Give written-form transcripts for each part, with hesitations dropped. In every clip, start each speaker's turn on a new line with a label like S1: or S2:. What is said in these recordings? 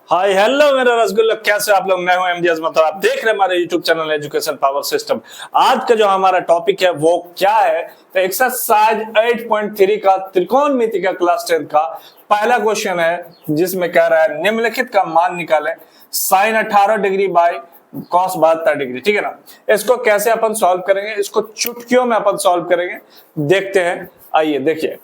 S1: Hi hello मेरा रसगुल्ला, कैसे आप लोग? मैं हूं एमडी अजमत और आप देख रहे हैं हमारे YouTube channel education power system. आज का जो हमारा टॉपिक है वो क्या है? तो एक्सरसाइज 8.3 का त्रिकोणमिति का क्लास 10 का पहला क्वेश्चन है, जिसमें कह रहा है निम्नलिखित का मान निकालें sine 18 degree by cos 72 degree. ठीक है ना। इसको कैसे अपन सॉल्व करेंगे? इसको चुटकियों में अपन सॉल्व करेंगे, देखते हैं। आइए देखिए,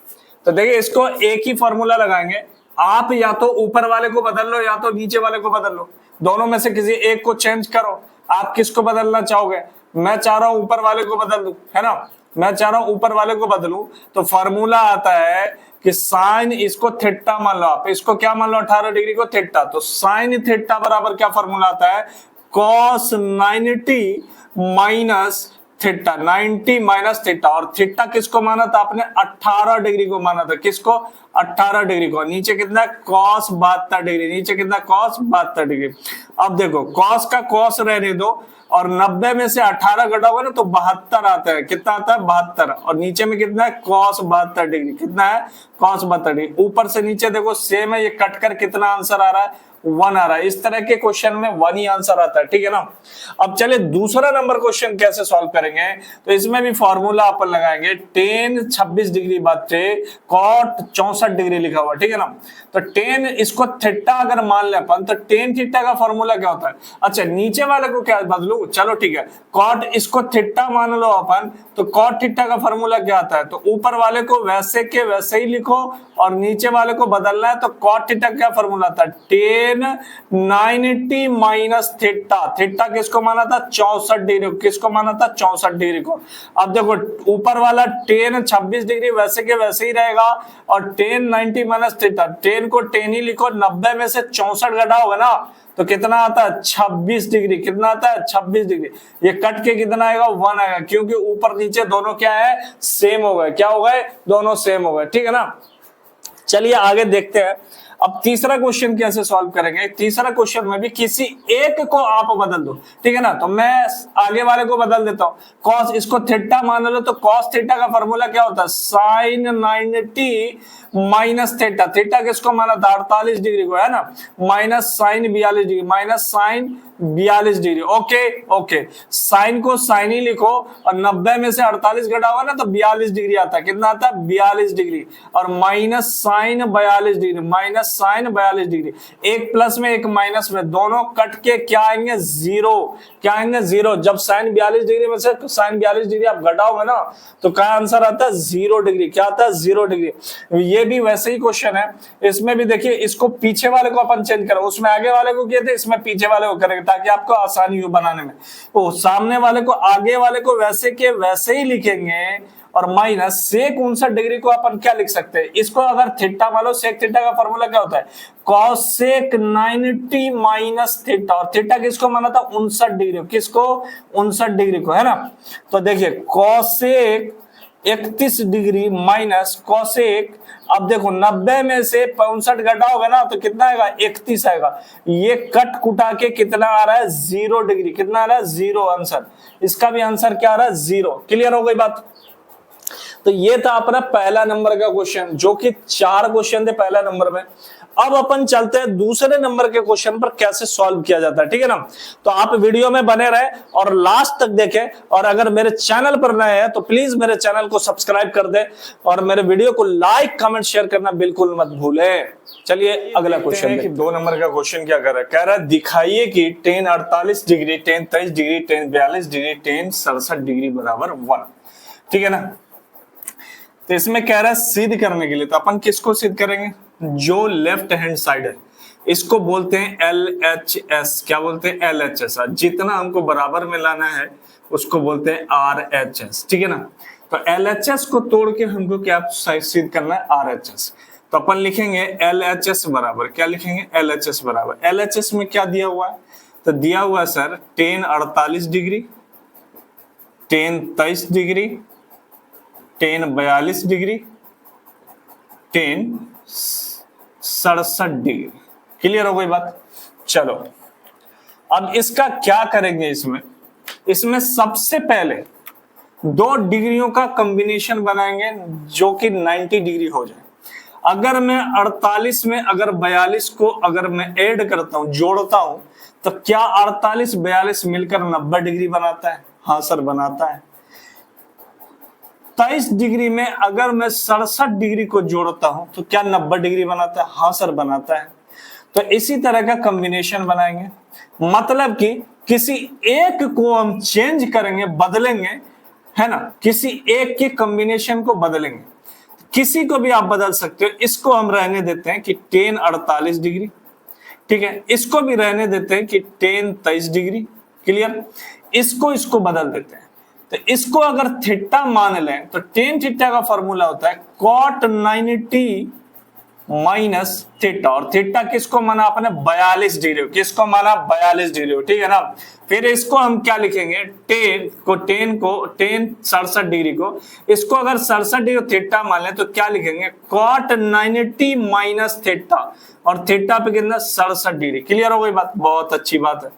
S1: तो देखिए इसको एक ही फॉर्मूला लगाएंगे। आप या तो ऊपर वाले को बदल लो या तो नीचे वाले को बदल लो, दोनों में से किसी एक को चेंज करो। आप किसको बदलना चाहोगे? मैं चाह रहा हूं ऊपर वाले को बदल दूं, है ना। मैं चाह रहा हूं ऊपर वाले को बदलूं, तो फॉर्मूला आता है कि साइन, इसको थीटा मान लो, आप इसको क्या मान लो, 18 डिग्री को थीटा। तो साइन थीटा बराबर क्या फॉर्मूला आता है? Cos 90 minus theta, 90 minus theta. और थीटा किसको माना था आपने? 18 डिग्री को माना था। किसको? 18 डिग्री को। नीचे कितना? Cos 72 degree. नीचे कितना? Cos 72 degree. अब देखो, कॉस का कॉस रहने दो, और 90 में से 18 घटाओगे ना तो 72 आता है। कितना आता है? 72। और नीचे में कितना है? Cos 72 degree. कितना है? Cos 72 degree. ऊपर से नीचे देखो सेम है, ये कट कर कितना आंसर आ रहा है? 1 आ रहा है। इस तरह के क्वेश्चन में 1 ही आंसर आता है। ठीक है ना। अब चलिए दूसरा नंबर क्वेश्चन कैसे सॉल्व करेंगे। तो इसमें भी फॉर्मूला अपन लगाएंगे, टेन 26 डिग्री बाते कॉट 64 डिग्री लिखा हुआ। ठीक है ना। तो टेन, इसको थीटा अगर मान ले अपन, तो टेन थीटा का फॉर्मूला क्या होता है? अच्छा, नीचे वाले को क्या बदलू? चलो ठीक है, कॉट, इसको थीटा मान लो अपन, तो कॉट थीटा का फॉर्मूला क्या आता है? तो ऊपर वाले को वैसे के वैसे ही लिखो, और नीचे वाले को बदलना है। तो कॉट थीटा क्या फॉर्मूला था? Ten 90 minus theta. थीटा किसको माना था? 64 डिग्री। किसको माना था? 64 डिग्री को। अब देखो, ऊपर वाला टेन 26 डिग्री वैसे के वैसे ही रहेगा, और टेन 90 माइनस थीटा, टेन को टेन ही लिखो, 90 में से 64 घटाओगे ना तो कितना आता है? 26 डिग्री। कितना आता है? 26 डिग्री। ये कट के कितना आएगा? 1 आएगा, क्योंकि ऊपर नीचे दोनों क्या है? सेम हो गए। क्या हो गए? दोनों सेम हो गए। ठीक है ना। चलिए आगे देखते हैं। अब तीसरा क्वेश्चन कैसे सॉल्व करेंगे। तीसरा क्वेश्चन में भी किसी एक को आप बदल दो। ठीक है ना। तो मैं आगे वाले को बदल देता हूं, कॉस, इसको थीटा मान लो, तो कॉस थीटा का फॉर्मूला क्या होता है? Sign 90 minus theta. थीटा किसको माना था? 48 डिग्री को, है ना। Minus sine 42 degree, minus sine 42 degree. Okay okay, sine को साइन ही लिखो, और 90 में से 48 घटाओगे ना तो 42 डिग्री आता है। कितना आता है? 42 डिग्री। और minus sine 42 degree, minus sine 42 degree. एक प्लस में एक माइनस में, दोनों कट के क्या आएंगे? जीरो। क्या आएंगे? जीरो। जब साइन 42 डिग्री में से साइन 42 डिग्री आप घटाओगे ना तो क्या आंसर आता है? 0 डिग्री। क्या आता है? 0 डिग्री। ये भी वैसे ही क्वेश्चन है। इसमें भी देखिए, इसको पीछे वाले को अपन चेंज करो, उसमें आगे वाले को किए थे, इसमें पीछे वाले को करेंगे, ताकि आपको आसानी हो बनाने में। तो सामने वाले को आगे वाले को वैसे के वैसे ही लिखेंगे, और माइनस सेक 59 डिग्री को अपन क्या लिख सकते हैं? इसको अगर थीटा मान लो, सेक थीटा का फॉर्मूला क्या होता है? Cosec 90 minus theta. और थीटा किसको माना था? 59 डिग्री। किसको? 59 डिग्री को, है ना। तो देखिए, कॉसेक 31 डिग्री माइनस कॉसेक, अब देखो 90 में से 65 घटाओगे ना तो कितना आएगा? 31 आएगा। ये कट कुटा के कितना आ रहा है? 0 डिग्री। कितना आ रहा है? 0 आंसर। इसका भी आंसर क्या आ रहा है? 0। क्लियर हो गई बात। तो ये था अपना पहला नंबर का क्वेश्चन, जो कि 4 क्वेश्चन थे पहला नंबर में। अब अपन चलते हैं दूसरे नंबर के क्वेश्चन पर, कैसे सॉल्व किया जाता है। ठीक है ना। तो आप वीडियो में बने रहे और लास्ट तक देखें, और अगर मेरे चैनल पर नए हैं तो प्लीज मेरे चैनल को सब्सक्राइब कर दें, और मेरे वीडियो को लाइक कमेंट शेयर करना बिल्कुल मत भूलें। चलिए अगला क्वेश्चन है कि 2 नंबर का क्वेश्चन क्या कर रहा है? कह रहा है दिखाइए कि ten 48 degree, ten 23 degree, ten 42 degree, ten 67 degree बराबर 1। ठीक है ना। तो इसमें कह रहा है सिद्ध करने के लिए, तो अपन किसको सिद्ध करेंगे? जो लेफ्ट हैंड साइड है, इसको बोलते हैं LHS। क्या बोलते हैं? LHS। जितना हमको बराबर में लाना है उसको बोलते हैं RHS। ठीक है ना। तो LHS को तोड़ के हमको क्या सिद्ध करना है? RHS। तो अपन लिखेंगे LHS बराबर, क्या लिखेंगे? LHS बराबर, LHS में क्या दिया हुआ है? तो दिया हुआ है sir ten 48 degree, ten 23 degree, ten 42 degree, ten 67 degree. Clear हो गई बात। चलो अब इसका क्या करेंगे? इसमें सबसे पहले 2 डिग्रियों का कॉम्बिनेशन बनाएंगे जो कि 90 डिग्री हो जाए। अगर मैं 48 में अगर 42 को अगर मैं ऐड करता हूं, जोड़ता हूं, तो क्या 48 42 मिलकर 90 डिग्री बनाता है? हाँ सर बनाता है। 23 डिग्री में अगर मैं 67 डिग्री को जोड़ता हूं तो क्या 90 डिग्री बनाता है? हाँ सर बनाता है। तो इसी तरह का कॉम्बिनेशन बनाएंगे, मतलब कि किसी एक को हम चेंज करेंगे, बदलेंगे, है ना, किसी एक के कॉम्बिनेशन को बदलेंगे। किसी को भी आप बदल सकते हो। इसको हम रहने देते हैं कि tan 48 डिग्री, ठीक है। इसको भी रहने देते हैं कि tan 23 डिग्री, क्लियर। इसको बदल देते हैं। तो इसको अगर थीटा मान लें तो tan थीटा का फॉर्मूला होता है cot 90 माइनस थीटा, और थीटा किसको माना आपने? 42 डिग्री। किसको माना? 42 डिग्री, ठीक है ना। फिर इसको हम क्या लिखेंगे? tan को 67 डिग्री को, इसको अगर 67 डिग्री थीटा मान लें तो क्या लिखेंगे? cot 90 माइनस थीटा, और थीटा पे कितना? 67 डिग्री। क्लियर हो गई बात? बहुत अच्छी बात है।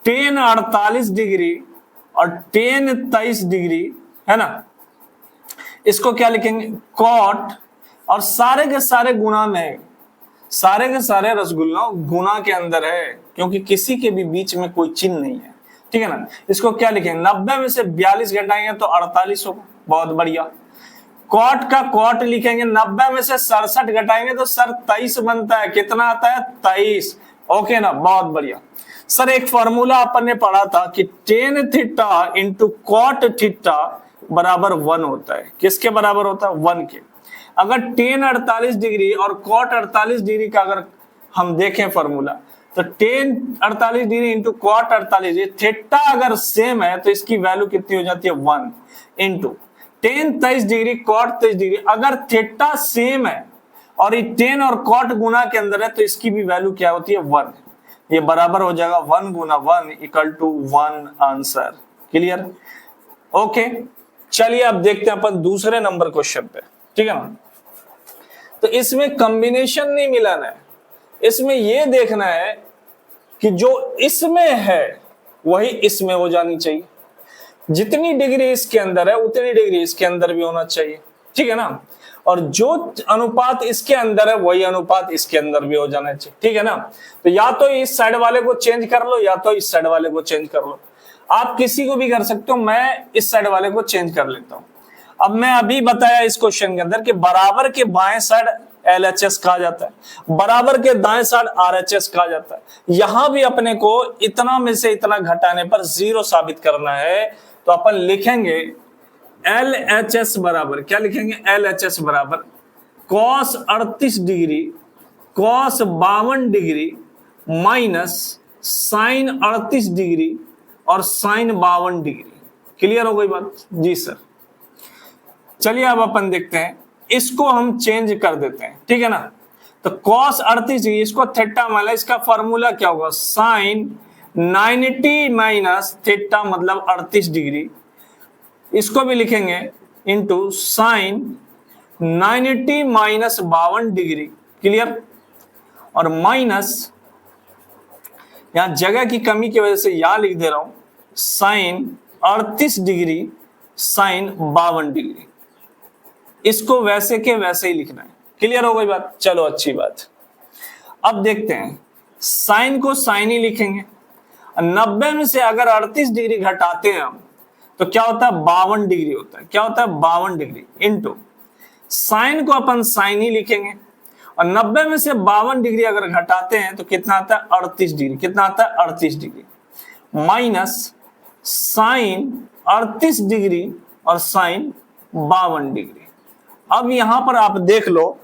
S1: tan 48 डिग्री और tan 23 डिग्री, है ना, इसको क्या लिखेंगे? cot, और सारे के सारे गुना में, सारे के सारे रसगुल्ला गुना के अंदर है, क्योंकि किसी के भी बीच में कोई चिन्ह नहीं है, ठीक है ना। इसको क्या लिखेंगे? 90 में से 42 घटाएंगे तो 48 होगा। बहुत बढ़िया। कॉट का कॉट लिखेंगे, 90 में से 67 घटाएंगे तो सर 23 बनता है। कितना आता है? 23। ओके ना, बहुत बढ़िया। सर एक फॉर्मूला अपन ने पढ़ा था कि tan theta into cot theta बराबर 1 होता है। किसके बराबर होता है? 1 के। अगर tan 48 डिग्री और cot 48 डिग्री का अगर हम देखें फॉर्मूला, तो tan 48 degree into cot 48 degree, theta अगर सेम है तो इसकी वैल्यू कितनी हो जाती है? 1 into tan 23 degree cot 23 degree, अगर थीटा सेम है और ये tan और cot गुना के अंदर है तो इसकी भी वैल्यू क्या होती है? 1। ये बराबर हो जाएगा 1 गुना 1 equal to 1 answer. Clear? Okay, चलिए अब देखते हैं अपन दूसरे नंबर क्वेश्चन पे, ठीक है ना। तो इसमें कॉम्बिनेशन नहीं मिलाना है, इसमें यह देखना है कि जो इसमें है वही इसमें हो जानी चाहिए। जितनी डिग्री इसके अंदर है उतनी डिग्री इसके अंदर भी होना चाहिए, ठीक है ना। और जो अनुपात इसके अंदर है वही अनुपात इसके अंदर भी हो जाना चाहिए, ठीक है ना। तो या तो इस साइड वाले को चेंज कर लो या तो इस साइड वाले को चेंज कर लो। आप किसी को भी कर सकते हो, मैं इस साइड वाले को चेंज कर लेता हूं। अब मैं अभी बताया इस क्वेश्चन के अंदर कि बराबर के बाएं साइड LHS कहा जाता है, बराबर के दाएं साइड RHS कहा जाता है। यहां भी अपने को इतना में से इतना घटाने पर 0 साबित करना है, तो अपन लिखेंगे LHS बराबर, क्या लिखेंगे? LHS बराबर cos 38 degree cos 52 degree minus sin 38 degree और sin 52 डिग्री। क्लियर हो गई बात? जी सर। चलिए अब अपन देखते हैं, इसको हम चेंज कर देते हैं, ठीक है ना। तो cos 38 डिग्री, इसको थीटा मान, इसका फॉर्मूला क्या होगा? sin 90 माइनस थीटा मतलब 38 डिग्री, इसको भी लिखेंगे into sin 90 minus 52 degree. Clear? और माइनस, यहां जगह की कमी की वजह से यहां लिख दे रहा हूं sin 38 डिग्री sin 52 डिग्री। इसको वैसे के वैसे ही लिखना है। क्लियर हो गई बात? चलो अच्छी बात। अब देखते हैं, साइन को साइन ही लिखेंगे। 90 में से अगर 38 डिग्री घटाते हैं हम तो क्या होता है? 52 डिग्री होता है। क्या होता है? 52 डिग्री इंटू साइन को अपन साइन ही लिखेंगे, और 90 में से 52 डिग्री अगर घटाते हैं तो कितना आता है? 38 डिग्री। कितना आता है? 38 डिग्री माइनस साइन 38 डिग्री और साइन 52 डिग्री। अब यहां पर आप देख लो,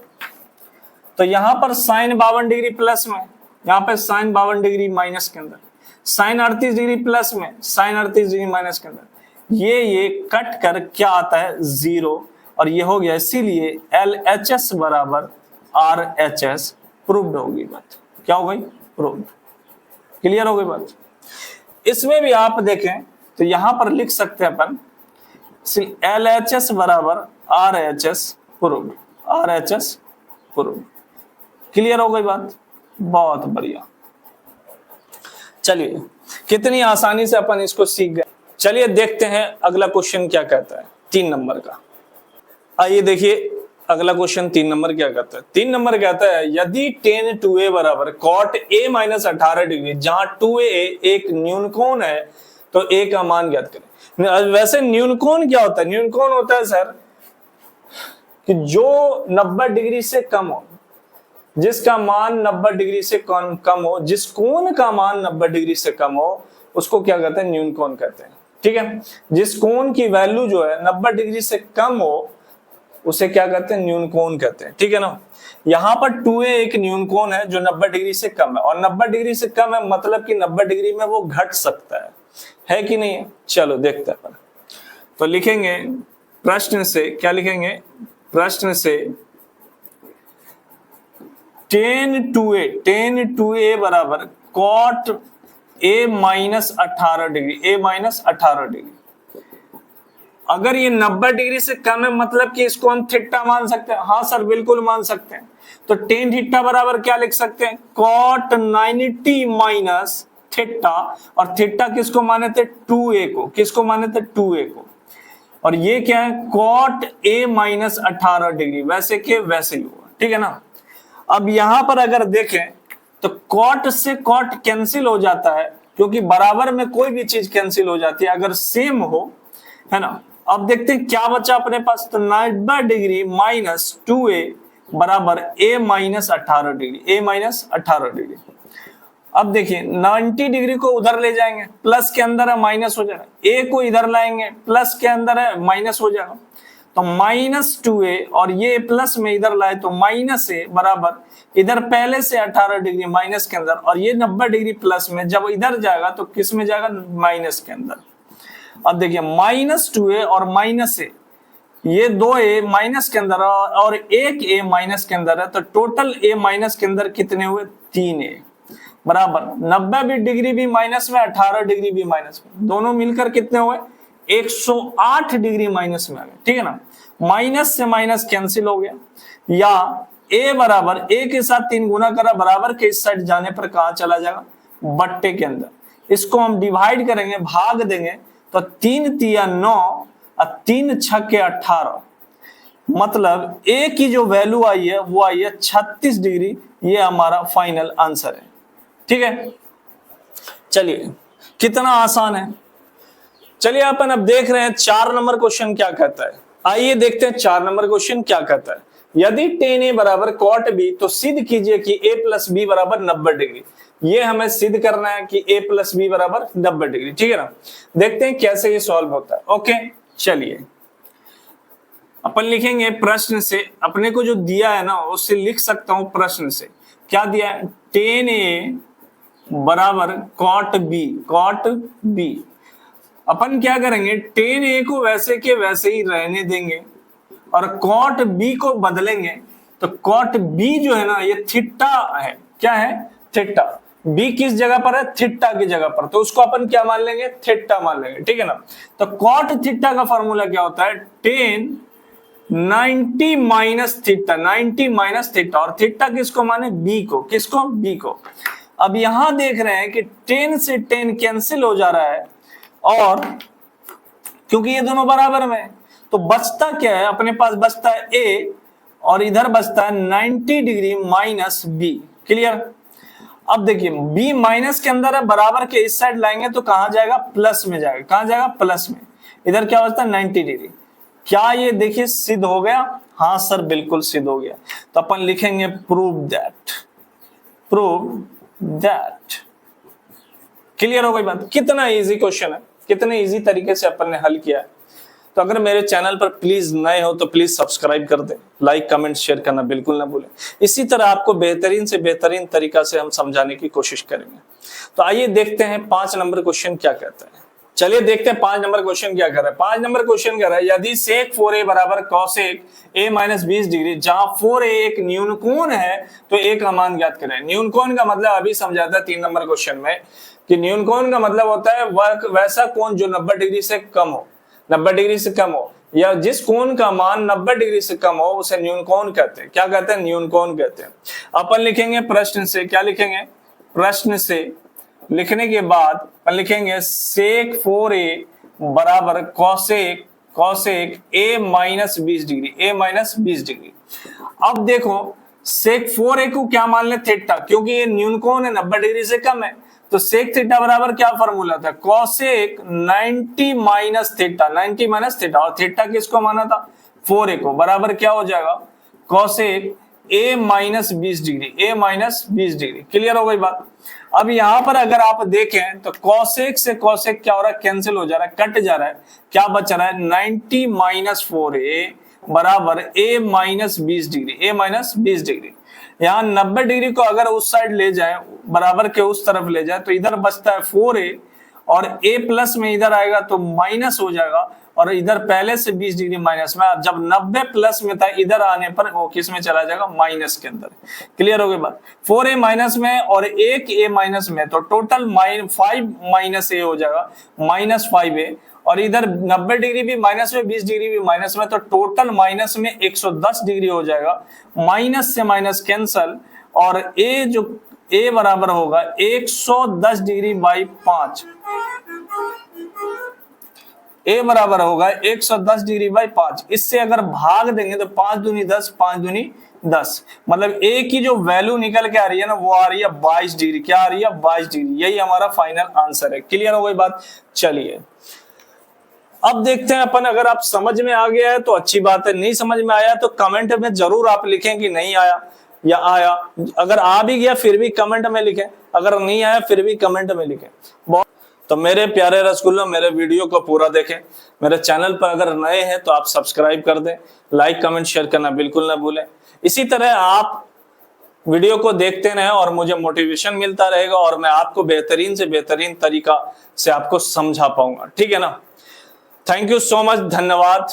S1: तो यहां पर साइन 52 डिग्री प्लस में, यहां पर साइन 52 डिग्री माइनस के अंदर, साइन 38 डिग्री प्लस में, साइन 38 डिग्री माइनस के अंदर, ये कट कर क्या आता है? 0, और ये हो गया। इसीलिए LHS बराबर RHS प्रूव्ड होगी बात। क्या हो गई? प्रूव्ड। क्लियर हो गई बात? इसमें भी आप देखें तो यहां पर लिख सकते हैं अपन LHS बराबर RHS proved, RHS proved. Clear हो गई बात? बहुत बढ़िया। चलिए कितनी आसानी से अपन इसको सीख गए। चलिए देखते हैं अगला क्वेश्चन क्या कहता है, 3 नंबर का। आइए देखिए, अगला क्वेश्चन 3 नंबर क्या कहता है? 3 नंबर कहता है यदि tan 2a बराबर cot a माइनस 18 डिग्री, जहां 2a एक न्यूनकोण है तो a का मान ज्ञात करें। वैसे न्यूनकोण क्या होता है? न्यूनकोण होता है सर कि जो 90 डिग्री से कम हो, जिसका मान 90 डिग्री से कम हो, जिस कोण का मान 90 डिग्री से कम हो, उसको क्या कहते हैं? न्यूनकोण कहते हैं। ठीक है, जिस कोण की वैल्यू जो है 90 डिग्री से कम हो उसे क्या कहते हैं? न्यूनकोण कहते हैं। ठीक है ना, यहाँ पर 2a एक न्यूनकोण है जो 90 डिग्री से कम है, और 90 डिग्री से कम है मतलब कि 90 डिग्री में वो घट सकता है कि नहीं है? चलो देखते हैं। तो लिखेंगे प्रश्न से, क्या लिखेंगे? प्रश्न से tan 2a बराबर cot a minus 18 degree, a minus 18 degree. अगर ये 90 डिग्री से कम है मतलब कि इसको हम थीटा मान सकते हैं। हाँ सर बिल्कुल मान सकते हैं। तो tan थीटा बराबर क्या लिख सकते हैं? cot 90 माइनस थीटा, और थीटा किसको माने थे? 2a को। किसको माने थे? 2a को। और ये क्या है? cot a माइनस 18 डिग्री, वैसे के वैसे ही हुआ। ठीक है ना। अब यहां पर अगर देखें तो cot से cot कैंसिल हो जाता है, क्योंकि बराबर में कोई भी चीज कैंसिल हो जाती है अगर सेम हो, है ना। अब देखते हैं क्या बचा अपने पास। तो 90 डिग्री माइनस 2a बराबर a minus 18 degree, a minus 18 degree. अब देखिए 90 डिग्री को उधर ले जाएंगे, प्लस के अंदर है माइनस हो जाएगा, a को इधर लाएंगे, प्लस के अंदर है माइनस हो जाएगा। तो माइनस 2a और ये प्लस में इधर लाए तो माइनस a बराबर इधर पहले से 18 डिग्री माइनस के अंदर, और ये 90 डिग्री प्लस में, जब इधर जाएगा तो किस में जाएगा? माइनस के अंदर। अब देखिए माइनस 2a और माइनस a, ये 2a माइनस के अंदर और एक a माइनस के अंदर है, तो टोटल a माइनस के अंदर कितने हुए? 3a बराबर 90 डिग्री भी माइनस में, 18 डिग्री भी माइनस में, दोनों मिलकर कितने हुए? 108 डिग्री माइनस में आ गए। ठीक है ना, माइनस से माइनस कैंसिल हो गया, या a बराबर a के साथ 3 गुना करा, बराबर के इस साइड जाने पर कहां चला जाएगा? बट्टे के अंदर। इसको हम डिवाइड करेंगे, भाग देंगे, तो 3 तिया 9 और 3 छक्के 18, मतलब a की जो वैल्यू आई है वो आई है 36 डिग्री। ये हमारा फाइनल आंसर है। ठीक है, चलिए कितना आसान है। चलिए अपन अब देख रहे हैं 4 नंबर क्वेश्चन क्या कहता है। आइए देखते हैं 4 नंबर क्वेश्चन क्या कहता है। यदि tan a बराबर cot b, तो सिद्ध कीजिए कि a प्लस b बराबर 90 डिग्री। ये हमें सिद्ध करना है कि a प्लस b बराबर 90 डिग्री। ठीक है ना, देखते हैं कैसे ये सॉल्व होता है। ओके चलिए अपन लिखेंगे प्रश्न से, अपने को जो दिया है ना उससे लिख सकता हूं। प्रश्न से क्या दिया है? tan a बराबर cot b। अपन क्या करेंगे? tan a को वैसे के वैसे ही रहने देंगे और cot b को बदलेंगे। तो cot b जो है ना ये थीटा है। क्या है? थीटा। b किस जगह पर है? थीटा की जगह पर, तो उसको अपन क्या मान लेंगे? थीटा मान लेंगे। ठीक है ना। तो cot थीटा का फॉर्मूला क्या होता है? tan 90 minus theta, 90 minus theta, और थीटा किसको माने? b को। किसको? b को। अब यहां देख रहे हैं कि tan से tan कैंसिल हो जा रहा है, और क्योंकि ये दोनों बराबर में, तो बचता क्या है? अपने पास बचता है a, और इधर बचता है 90 डिग्री माइनस b। क्लियर? अब देखिए b माइनस के अंदर है, बराबर के इस साइड लाएंगे तो कहां जाएगा? प्लस में जाएगा। कहां जाएगा? प्लस में। इधर क्या बचता है? 90 डिग्री। क्या ये देखिए सिद्ध हो गया? हाँ सर बिल्कुल सिद्ध हो गया। तो अपन लिखेंगे प्रूव दैट। क्लियर हो गई बात? कितना इजी क्वेश्चन है, कितने इजी तरीके से अपन ने हल किया है। तो अगर मेरे चैनल पर प्लीज नए हो तो प्लीज सब्सक्राइब कर दे, लाइक कमेंट शेयर करना बिल्कुल ना भूलें। इसी तरह आपको बेहतरीन से बेहतरीन तरीका से हम समझाने की कोशिश करेंगे। तो आइए देखते हैं 5 नंबर क्वेश्चन क्या कहता है। चलिए देखते हैं 5 नंबर क्वेश्चन क्या कर रहा है। 5 नंबर क्वेश्चन कह रहा है यदि sec 4a बराबर cosec a माइनस 20 डिग्री, जहां 4a एक न्यूनकोण है तो a का मान ज्ञात करें। न्यूनकोण का मतलब अभी समझा था 3 नंबर क्वेश्चन में कि न्यूनकोण का मतलब होता है वैसा कोण जो 90 डिग्री से कम हो, 90 डिग्री से कम हो, या जिस कोण का मान 90 डिग्री से कम हो उसे न्यूनकोण कहते हैं। क्या कहते हैं? न्यूनकोण कहते हैं। अपन लिखेंगे प्रश्न से, क्या लिखेंगे? प्रश्न से लिखने के बाद अपन लिखेंगे sec 4a बराबर cosec a minus 20 degree, a minus 20 degree. अब देखो सेक 4a को क्या मान ले, थीटा, क्योंकि ये न्यून कोण है 90 डिग्री से कम है, तो सेक थीटा बराबर क्या फॉर्मूला था, cosec 90 minus theta, 90 minus theta, और थीटा किसको माना था, 4a को, बराबर क्या हो जाएगा, cosec a minus 20 degree, a minus 20 degree. Clear हो गई बात। अब यहां पर अगर आप देखें तो कोसेक से कोसेक क्या हो रहा है, कैंसिल हो जा रहा है, कट जा रहा है, क्या बच रहा है, 90 माइनस 4a बराबर a minus 20 degree, a minus 20 degree. यहाँ 90 डिग्री को अगर उस साइड ले जाए, बराबर के उस तरफ ले जाए, तो इधर बचता है 4a, और a प्लस में इधर आएगा तो माइनस हो जाएगा, और इधर पहले से 20 डिग्री माइनस में, जब 90 प्लस में था इधर आने पर वो किस में चला जाएगा, माइनस के अंदर। क्लियर हो गई बात। 4a माइनस में और एक a माइनस में, तो टोटल 5 माइनस a हो जाएगा, माइनस 5a, और इधर 90 डिग्री भी माइनस में, 20 डिग्री भी माइनस में, तो टोटल माइनस में 110 डिग्री हो जाएगा, माइनस से माइनस कैंसल, और a जो a बराबर होगा 110 डिग्री बाई 5, a बराबर होगा 110 डिग्री बाई 5। इससे अगर भाग देंगे तो 5 दूनी 10, 5 दूनी 10, मतलब a की जो वैल्यू निकल के आ रही है ना, वो आ रही है 22 डिग्री। क्या आ रही है, 22 डिग्री। यही हमारा फाइनल आंसर है। क्लियर हो गई बात। चलिए अब देखते हैं अपन, अगर आप समझ में आ गया है तो अच्छी बात है, नहीं समझ में आया तो कमेंट में जरूर आप लिखें कि नहीं आया या आया। अगर आ भी गया फिर भी कमेंट में लिखें, अगर नहीं आया फिर भी कमेंट में लिखें। तो मेरे प्यारे रसगुल्ला, मेरे वीडियो को पूरा देखें। मेरे चैनल पर अगर नए हैं तो आप सब्सक्राइब कर दें, लाइक कमेंट शेयर करना बिल्कुल ना भूलें। इसी तरह आप वीडियो को देखते रहें और मुझे मोटिवेशन मिलता रहेगा, और मैं आपको बेहतरीन से बेहतरीन तरीका से आपको समझा पाऊंगा। ठीक है ना। थैंक यू सो मच, धन्यवाद।